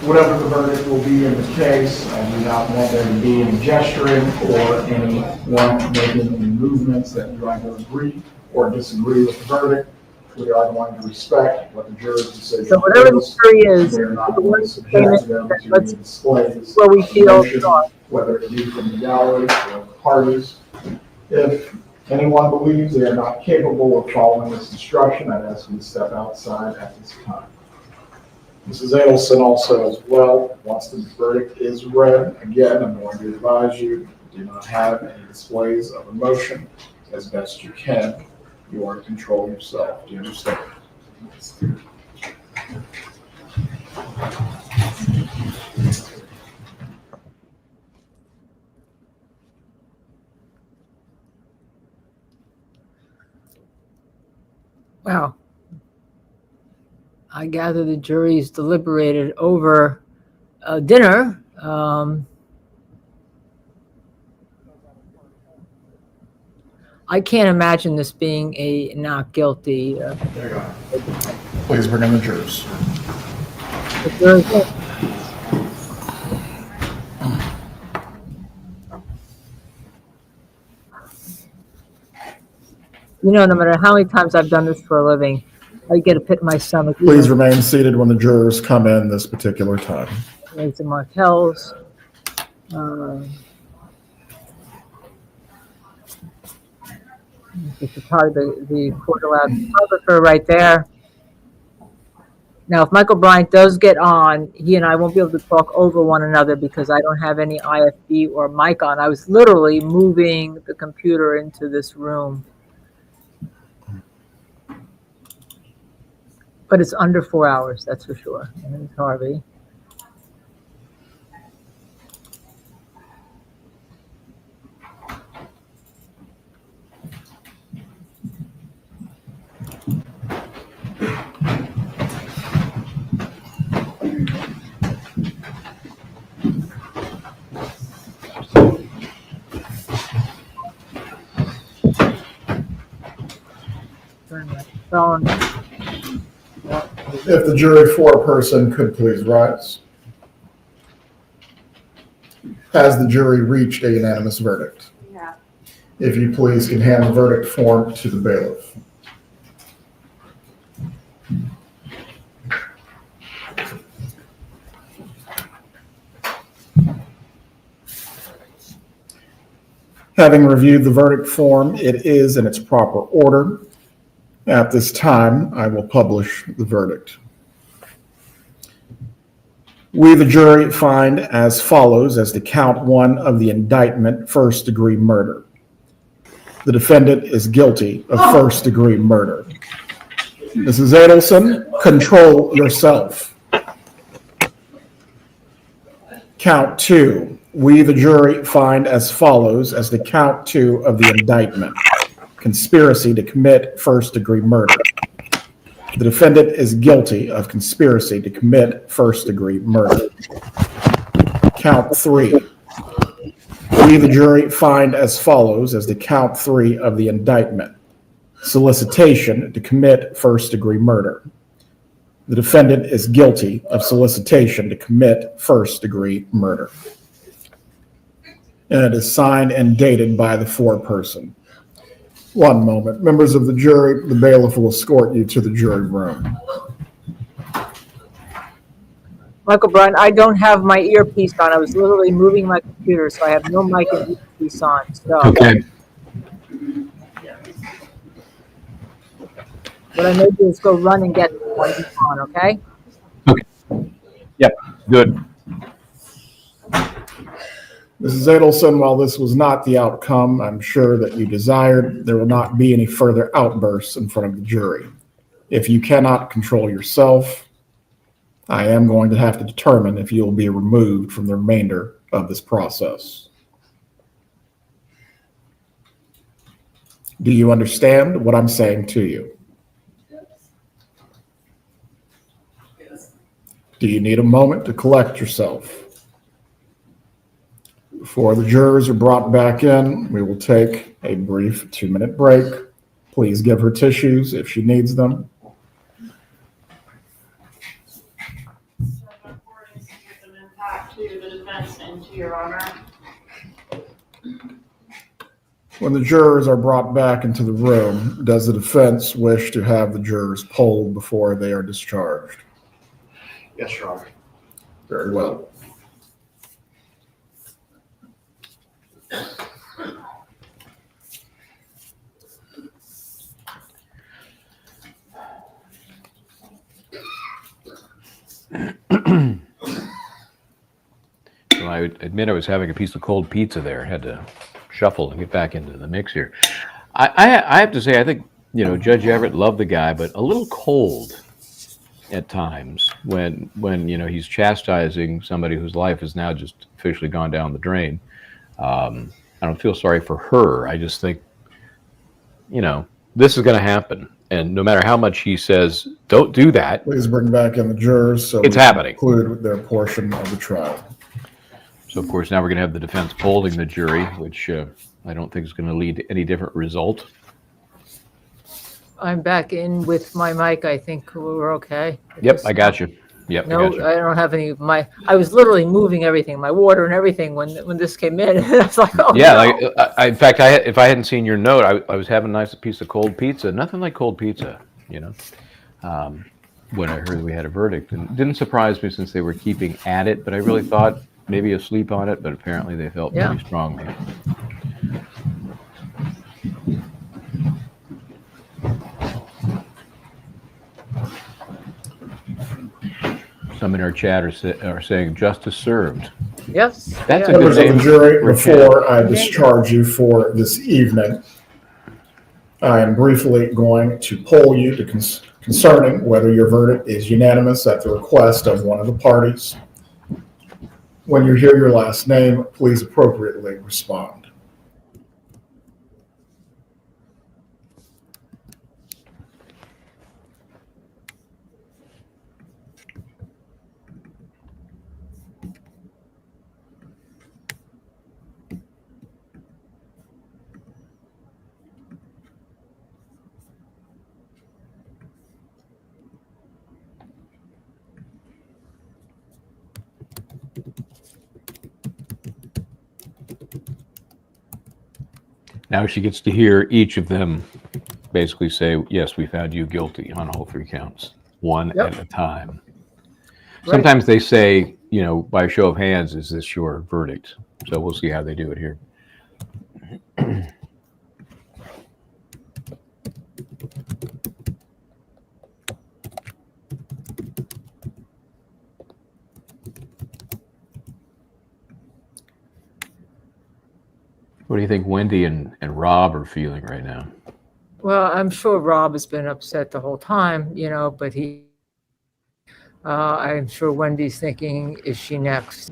Whatever the verdict will be in the case, I do not want there to be any gesturing or anyone making any movements that you either agree or disagree with the verdict. We are going to respect what the jury's decision is. So whatever the jury is, we're not the going to subject them to any displays where we feel of whether it be from the gallery or the parties. If anyone believes they are not capable of following this instruction, I'd ask you to step outside at this time. Mrs. Adelson also as well, once the verdict is read, again, I'm going to advise you, do not have any displays of emotion as best you can. You are to control yourself. Do you understand? wow. I gather the jury's deliberated over dinner. I can't imagine this being a not guilty. Please bring in the jurors. You know, no matter how many times I've done this for a living, I get a pit in my stomach. Please remain seated when the jurors come in this particular time. There's the Martells. This is probably the court-allowed photographer right there. Now, if Michael Bryant does get on, he and I won't be able to talk over one another because I don't have any IFB or mic on. I was literally moving the computer into this room. But it's under 4 hours, that's for sure. And it's Harvey. Turn my phone. If the jury foreperson could please rise. Has the jury reached a unanimous verdict? Yeah. If you please can hand the verdict form to the bailiff. Having reviewed the verdict form, it is in its proper order. At this time, I will publish the verdict. We, the jury, find as follows as to count one of the indictment, first-degree murder. The defendant is guilty of first-degree murder. Mrs. Adelson, control yourself. Count two. We, the jury, find as follows as to count two of the indictment. Conspiracy to commit first-degree murder. The defendant is guilty of conspiracy to commit first-degree murder. Count three. We, the jury, find as follows as to count three of the indictment. Solicitation to commit first-degree murder. The defendant is guilty of solicitation to commit first-degree murder. And it is signed and dated by the foreperson. One moment. Members of the jury, the bailiff will escort you to the jury room. Michael Bryant, I don't have my earpiece on. I was literally moving my computer, so I have no mic and earpiece on. So. Okay. What I may do is go run and get one on, okay? Okay. Yep, good. Mrs. Adelson, while this was not the outcome I'm sure that you desired, there will not be any further outbursts in front of the jury. If you cannot control yourself, I am going to have to determine if you will be removed from the remainder of this process. Do you understand what I'm saying to you? Do you need a moment to collect yourself? Before the jurors are brought back in, we will take a brief 2-minute break. Please give her tissues if she needs them. to the defense and to your honor. When the jurors are brought back into the room, does the defense wish to have the jurors polled before they are discharged? Yes, Your Honor. Very well. Well, I would admit I was having a piece of cold pizza there. Had to shuffle and get back into the mix here. I have to say, I think, Judge Everett loved the guy, but a little cold at times when he's chastising somebody whose life has now just officially gone down the drain. I don't feel sorry for her. I just think, this is going to happen. And no matter how much he says, don't do that, Please bring back in the jurors so it's we can happening. conclude their portion of the trial. So, of course, now we're going to have the defense polling the jury, which I don't think is going to lead to any different result. I'm back in with my mic. I think we're okay. Yep, I got you. Yep, I No, got you. I don't have any. I was literally moving everything, my water and everything, when this came in. I was like, oh Yeah, no. in fact, if I hadn't seen your note, I was having a nice piece of cold pizza. Nothing like cold pizza, when I heard we had a verdict. And it didn't surprise me since they were keeping at it, but I really thought maybe asleep on it, but apparently they felt Yeah. pretty strongly. Some in our chat are saying justice served. Yes. That's a yeah. good Members of name the jury, for a before I discharge you for this evening, I am briefly going to poll you concerning whether your verdict is unanimous at the request of one of the parties. When you hear your last name, please appropriately respond. Now she gets to hear each of them basically say, yes, we found you guilty on all three counts, one Yep. at a time. Right. Sometimes they say, by show of hands, is this your verdict? So we'll see how they do it here. What do you think Wendy and Rob are feeling right now? Well, I'm sure Rob has been upset the whole time, but I'm sure Wendy's thinking, is she next?